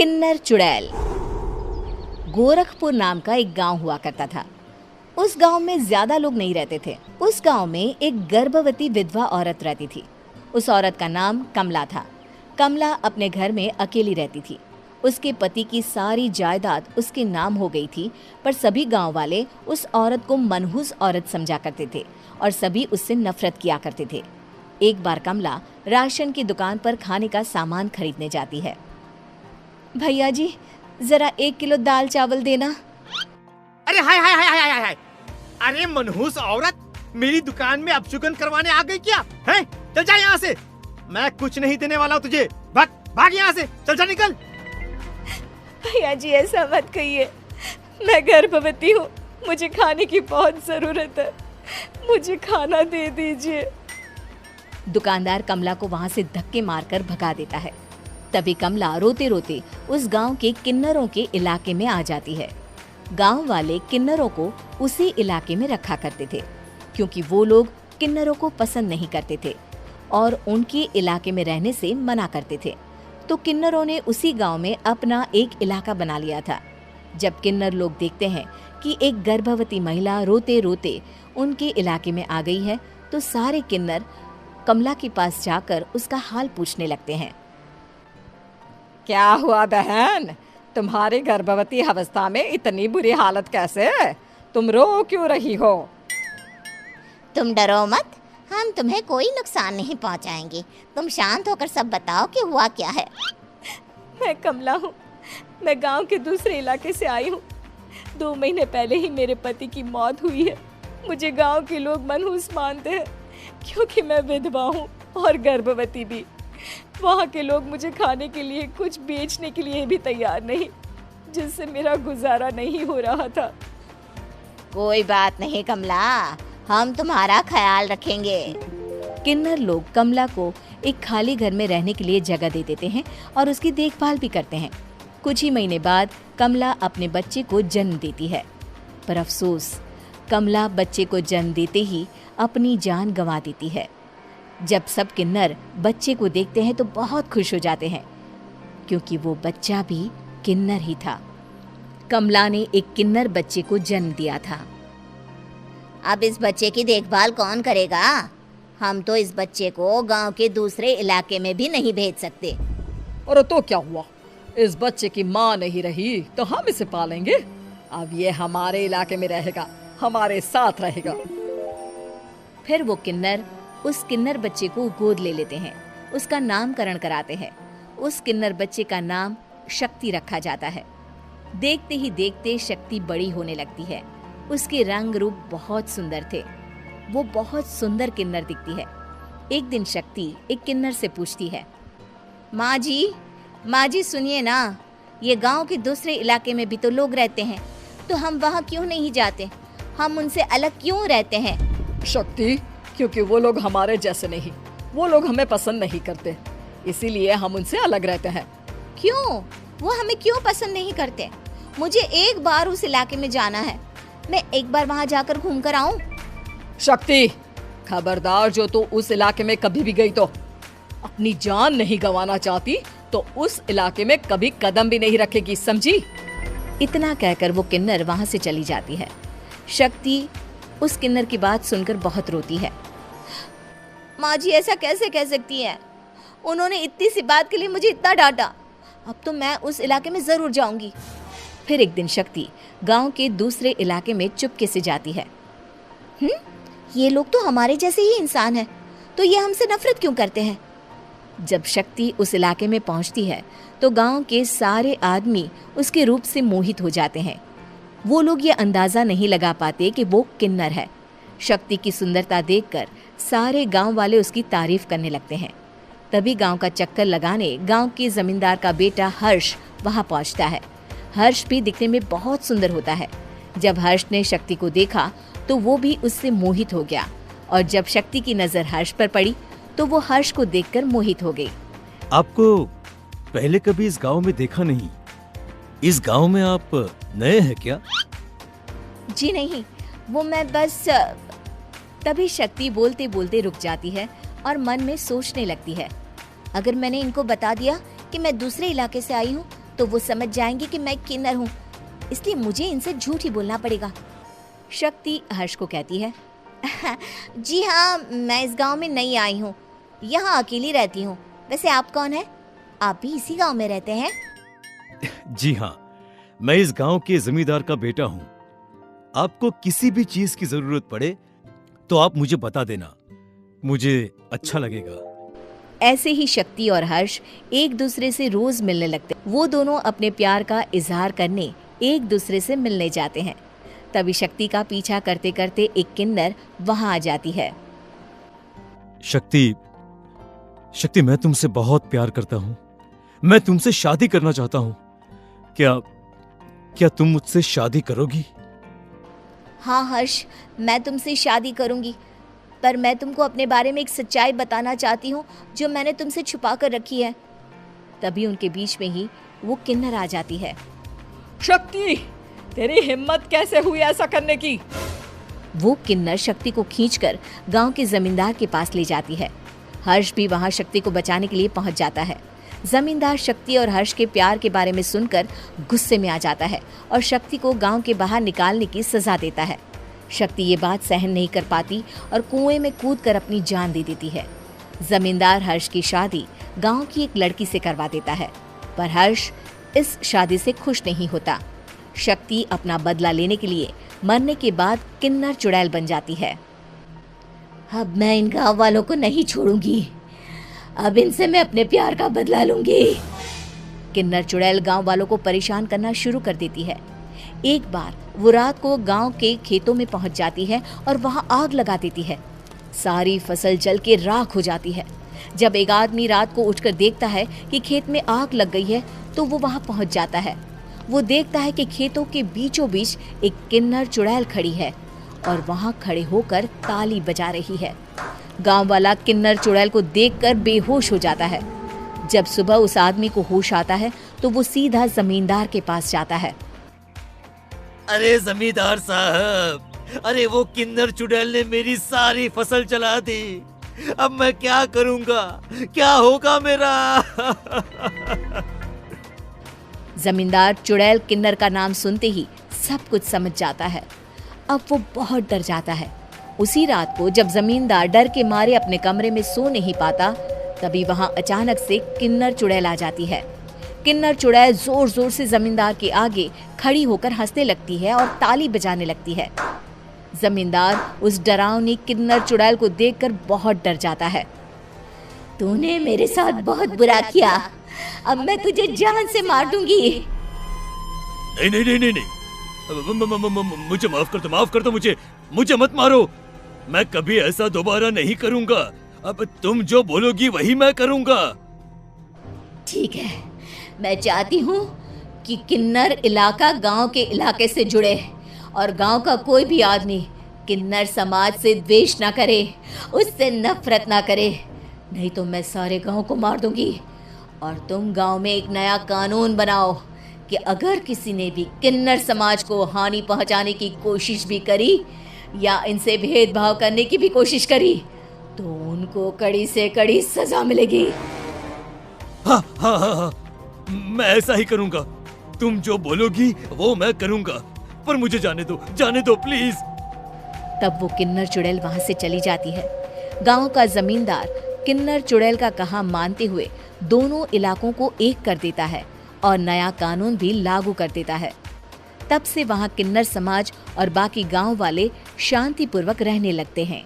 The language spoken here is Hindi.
किन्नर चुड़ैल। गोरखपुर नाम का एक गांव हुआ करता था। उस गांव में ज्यादा लोग नहीं रहते थे। उस गांव में एक गर्भवती विधवा औरत रहती थी। उस औरत का नाम कमला था। कमला अपने घर में अकेली रहती थी। उसके पति की सारी जायदाद उसके नाम हो गई थी, पर सभी गांव वाले उस औरत को मनहूस औरत समझा करते थे और सभी उससे नफरत किया करते थे। एक बार कमला राशन की दुकान पर खाने का सामान खरीदने जाती है। भैया जी, जरा 1 किलो दाल चावल देना। अरे हाय हाय हाय हाय हाय हाय! अरे मनहूस औरत, मेरी दुकान में अपशुगन करवाने आ गई क्या? हैं? चल जा यहाँ से, मैं कुछ नहीं देने वाला हूँ तुझे। भाग भाग यहाँ से, चल जा निकल। भैया जी, ऐसा मत कहिए, मैं गर्भवती हूँ, मुझे खाने की बहुत जरूरत है, मुझे खाना दे दीजिए। दुकानदार कमला को वहाँ से धक्के मारकर भगा देता है। तभी कमला रोते रोते उस गांव के किन्नरों के इलाके में आ जाती है। गांव वाले किन्नरों को उसी इलाके में रखा करते थे, क्योंकि वो लोग किन्नरों को पसंद नहीं करते थे और उनके इलाके में रहने से मना करते थे। तो किन्नरों ने उसी गांव में अपना एक इलाका बना लिया था। जब किन्नर लोग देखते हैं कि एक गर्भवती महिला रोते रोते उनके इलाके में आ गई है, तो सारे किन्नर कमला के पास जाकर उसका हाल पूछने लगते हैं। क्या हुआ बहन, तुम्हारी गर्भवती अवस्था में इतनी बुरी हालत कैसे? तुम रो क्यों रही हो? तुम डरो मत, हम तुम्हें कोई नुकसान नहीं पहुंचाएंगे। तुम शांत होकर सब बताओ कि हुआ क्या है। मैं कमला हूँ, मैं गांव के दूसरे इलाके से आई हूँ। 2 महीने पहले ही मेरे पति की मौत हुई है। मुझे गांव के लोग मनहूस मानते हैं, क्योंकि मैं विधवा हूँ और गर्भवती भी। वहाँ के लोग मुझे खाने के लिए कुछ बेचने के लिए भी तैयार नहीं, जिससे मेरा गुजारा नहीं हो रहा था। कोई बात नहीं कमला, हम तुम्हारा ख्याल रखेंगे। किन्नर लोग कमला को एक खाली घर में रहने के लिए जगह दे देते हैं और उसकी देखभाल भी करते हैं। कुछ ही महीने बाद कमला अपने बच्चे को जन्म देती है, पर अफसोस, कमला बच्चे को जन्म देते ही अपनी जान गंवा देती है। जब सब किन्नर बच्चे को देखते हैं तो बहुत खुश हो जाते हैं, क्योंकि वो बच्चा भी किन्नर ही था। कमला ने एक किन्नर बच्चे को जन्म दिया था। अब इस बच्चे की देखभाल कौन करेगा? हम तो इस बच्चे को गांव के दूसरे इलाके में भी नहीं भेज सकते। और तो क्या हुआ, इस बच्चे की माँ नहीं रही तो हम इसे पालेंगे। अब ये हमारे इलाके में रहेगा, हमारे साथ रहेगा। फिर वो किन्नर उस किन्नर बच्चे को गोद ले लेते हैं, उसका नामकरण कराते हैं। उस किन्नर बच्चे का नाम शक्ति रखा जाता है। देखते ही देखते शक्ति बड़ी होने लगती है। उसके रंग रूप बहुत सुंदर थे। वो बहुत सुंदर किन्नर दिखती है। एक दिन शक्ति एक किन्नर से पूछती है, माँ जी सुनिए ना, ये गांव के दूसरे इलाके में भी तो लोग रहते हैं, तो हम वहाँ क्यों नहीं जाते? हम उनसे अलग क्यों रहते हैं? शक्ति, क्योंकि वो लोग हमारे जैसे नहीं, वो लोग हमें पसंद नहीं करते, इसीलिए हम उनसे अलग रहते हैं। क्यों? वो हमें क्यों पसंद नहीं करते? मुझे एक बार उस इलाके में जाना है, मैं एक बार वहाँ जाकर घूम कर आऊं। शक्ति, खबरदार, जो तू उस इलाके में कभी भी गई तो अपनी जान नहीं गंवाना चाहती तो उस इलाके में कभी कदम भी नहीं रखेगी, समझी? इतना कहकर वो किन्नर वहाँ से चली जाती है। शक्ति उस किन्नर की बात सुनकर बहुत रोती है। माँ जी, ऐसा कैसे कह सकती है? उन्होंने इतनी सी बात के लिए मुझे इतना डांटा। अब तो मैं उस इलाके में जरूर जाऊंगी। फिर एक दिन शक्ति गांव के दूसरे इलाके में चुपके से जाती है। ये लोग तो हमारे जैसे ही इंसान हैं, तो ये हमसे नफरत क्यों करते हैं? जब शक्ति उस इलाके में पहुंचती है तो गांव के सारे आदमी उसके रूप से मोहित हो जाते हैं। वो लोग ये अंदाजा नहीं लगा पाते कि वो किन्नर है। शक्ति की सुंदरता देखकर सारे गांव वाले उसकी तारीफ करने लगते हैं। तभी गांव का चक्कर लगाने गांव के जमींदार का बेटा हर्ष वहां पहुंचता है। हर्ष भी दिखने में बहुत सुंदर होता है। जब हर्ष ने शक्ति को देखा तो वो भी उससे मोहित हो गया, और जब शक्ति की नजर हर्ष पर पड़ी तो वो हर्ष को देखकर मोहित हो गई। आपको पहले कभी इस गांव में देखा नहीं। इस गांव में आप नए हैं क्या? जी नहीं, वो मैं बस। तभी शक्ति बोलते बोलते रुक जाती है और मन में सोचने लगती है, अगर मैंने इनको बता दिया कि मैं दूसरे इलाके से आई हूँ तो वो समझ जाएंगे कि मैं किन्नर हूँ, इसलिए मुझे इनसे झूठ ही बोलना पड़ेगा। शक्ति हर्ष को कहती है, जी हाँ, मैं इस गांव में नई आई हूँ, यहाँ अकेली रहती हूँ। वैसे आप कौन है? आप भी इसी गांव में रहते हैं? जी हाँ, मैं इस गांव के जमींदार का बेटा हूँ। आपको किसी भी चीज की जरूरत पड़े तो आप मुझे बता देना, मुझे अच्छा लगेगा। ऐसे ही शक्ति और हर्ष एक दूसरे से रोज मिलने लगते। वो दोनों अपने प्यार का इजहार करने एक दूसरे से मिलने जाते हैं। तभी शक्ति का पीछा करते करते एक किन्नर वहां आ जाती है। शक्ति, मैं तुमसे बहुत प्यार करता हूँ। मैं तुमसे शादी करना चाहता हूँ। क्या तुम मुझसे शादी करोगी? हाँ हर्ष, मैं तुमसे शादी करूंगी, पर मैं तुमको अपने बारे में एक सच्चाई बताना चाहती हूँ जो मैंने तुमसे छुपा कर रखी है। तभी उनके बीच में ही वो किन्नर आ जाती है। शक्ति, तेरी हिम्मत कैसे हुई ऐसा करने की? वो किन्नर शक्ति को खींचकर गांव के जमींदार के पास ले जाती है। हर्ष भी वहां शक्ति को बचाने के लिए पहुंच जाता है। जमींदार शक्ति और हर्ष के प्यार के बारे में सुनकर गुस्से में आ जाता है और शक्ति को गांव के बाहर निकालने की सजा देता है। शक्ति ये बात सहन नहीं कर पाती और कुएं में कूदकर अपनी जान दे देती है। जमींदार हर्ष की शादी गांव की एक लड़की से करवा देता है, पर हर्ष इस शादी से खुश नहीं होता। शक्ति अपना बदला लेने के लिए मरने के बाद किन्नर चुड़ैल बन जाती है। अब मैं इन गांव वालों को नहीं छोड़ूंगी, अब इनसे मैं अपने प्यार का बदला लूंगी। किन्नर चुड़ैल गांव वालों को परेशान करना शुरू कर देती है। एक बार वो रात को गांव के खेतों में पहुंच जाती है और वहां आग लगा देती है। सारी फसल जल के राख हो जाती है। जब एक आदमी रात को उठकर देखता है कि खेत में आग लग गई है तो वो वहां पहुंच जाता है। वो देखता है कि खेतों के बीचों बीच एक किन्नर चुड़ैल खड़ी है और वहां खड़े होकर ताली बजा रही है। गांव वाला किन्नर चुड़ैल को देखकर बेहोश हो जाता है। जब सुबह उस आदमी को होश आता है तो वो सीधा जमींदार के पास जाता है। अरे जमींदार साहब, अरे वो किन्नर चुड़ैल ने मेरी सारी फसल चला दी। अब मैं क्या करूंगा? क्या होगा मेरा? जमींदार चुड़ैल किन्नर का नाम सुनते ही सब कुछ समझ जाता है। अब वो बहुत डर जाता है। उसी रात को जब जमींदार डर के मारे अपने कमरे में सो नहीं पाता, तभी वहां अचानक से किन्नर चुड़ैल आ जाती है। किन्नर चुड़ैल जोर जोर से जमींदार के आगे खड़ी होकर हंसने लगती है और ताली बजाने लगती है। जमींदार उस डरावनी किन्नर चुड़ैल को देखकर बहुत डर जाता है। तूने मेरे साथ बहुत बुरा किया, अब मैं तुझे जान से मार दूंगी। नहीं नहीं नहीं नहीं, नहीं। मुझे माफ कर दो, मुझे मत मारो। मैं कभी ऐसा दोबारा नहीं करूंगा। अब तुम जो बोलोगी वही मैं करूंगा। ठीक है, मैं चाहती हूँ कि किन्नर इलाका गांव के इलाके से जुड़े और गांव का कोई भी आदमी किन्नर समाज से द्वेष ना करे, उससे नफरत ना करे, नहीं तो मैं सारे गांव को मार दूंगी। और तुम गांव में एक नया कानून बनाओ कि अगर किसी ने भी किन्नर समाज को हानि पहुंचाने की कोशिश भी करी या इनसे भेदभाव करने की भी कोशिश करी तो उनको कड़ी से कड़ी सजा मिलेगी। हाँ हाँ हाँ हाँ, मैं ऐसा ही करूंगा। तुम जो बोलोगी वो मैं करूंगा, पर मुझे जाने दो प्लीज। तब वो किन्नर चुड़ैल वहां से चली जाती है। गांव का जमींदार किन्नर चुड़ैल का कहा मानते हुए दोनों इलाकों को एक कर देता है और नया कानून भी लागू कर देता है। तब से वहां किन्नर समाज और बाकी गांव वाले शांतिपूर्वक रहने लगते हैं।